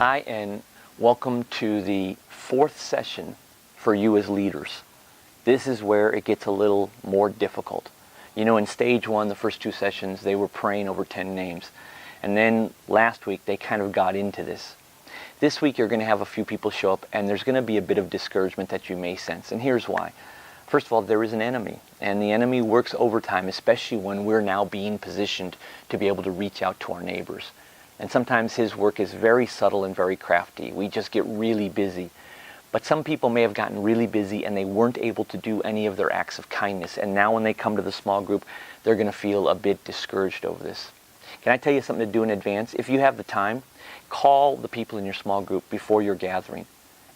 Hi, and welcome to the fourth session for you as leaders. This is where it gets a little more difficult. You know, in stage one, the first two sessions, they were praying over 10 names. And then last week, they kind of got into this. This week, you're going to have a few people show up, and there's going to be a bit of discouragement that you may sense. And here's why. First of all, there is an enemy, and the enemy works overtime, especially when we're now being positioned to be able to reach out to our neighbors. And sometimes his work is very subtle and very crafty. We just get really busy. But some people may have gotten really busy and they weren't able to do any of their acts of kindness. And now when they come to the small group, they're going to feel a bit discouraged over this. Can I tell you something to do in advance? If you have the time, call the people in your small group before your gathering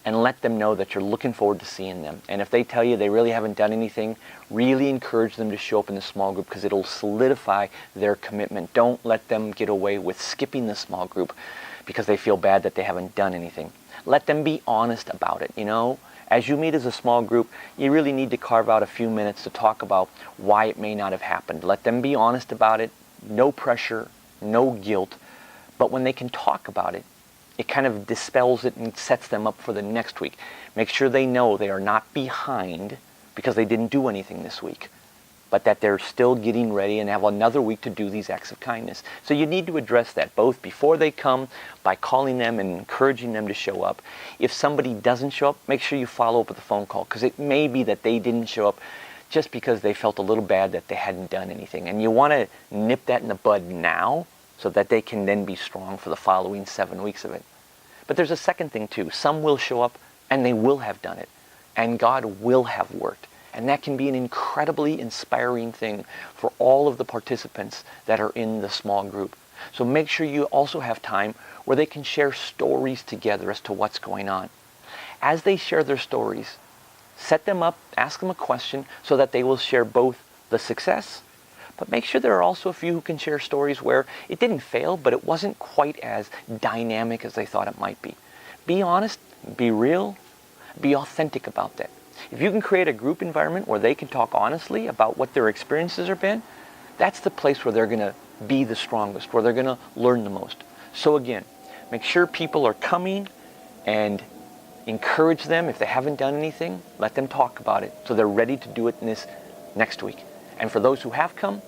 and let them know that you're looking forward to seeing them. And if they tell you they really haven't done anything, really encourage them to show up in the small group because it'll solidify their commitment. Don't let them get away with skipping the small group because they feel bad that they haven't done anything. Let them be honest about it. You know, as you meet as a small group, you really need to carve out a few minutes to talk about why it may not have happened. Let them be honest about it. No pressure, no guilt. But when they can talk about it, it kind of dispels it and sets them up for the next week. Make sure they know they are not behind because they didn't do anything this week, but that they're still getting ready and have another week to do these acts of kindness. So you need to address that both before they come by calling them and encouraging them to show up. If somebody doesn't show up, make sure you follow up with a phone call because it may be that they didn't show up just because they felt a little bad that they hadn't done anything. And you want to nip that in the bud now so that they can then be strong for the following 7 weeks of it. But there's a second thing too. Some will show up and they will have done it. And God will have worked. And that can be an incredibly inspiring thing for all of the participants that are in the small group. So make sure you also have time where they can share stories together as to what's going on. As they share their stories, set them up, ask them a question so that they will share both the success, but make sure there are also a few who can share stories where it didn't fail, but it wasn't quite as dynamic as they thought it might be. Be honest, be real, be authentic about that. If you can create a group environment where they can talk honestly about what their experiences have been, that's the place where they're going to be the strongest, where they're going to learn the most. So again, make sure people are coming and encourage them. If they haven't done anything, let them talk about it so they're ready to do it in this next week. And for those who have come,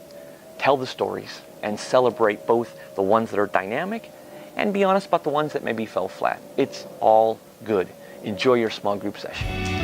tell the stories and celebrate both the ones that are dynamic and be honest about the ones that maybe fell flat. It's all good. Enjoy your small group session.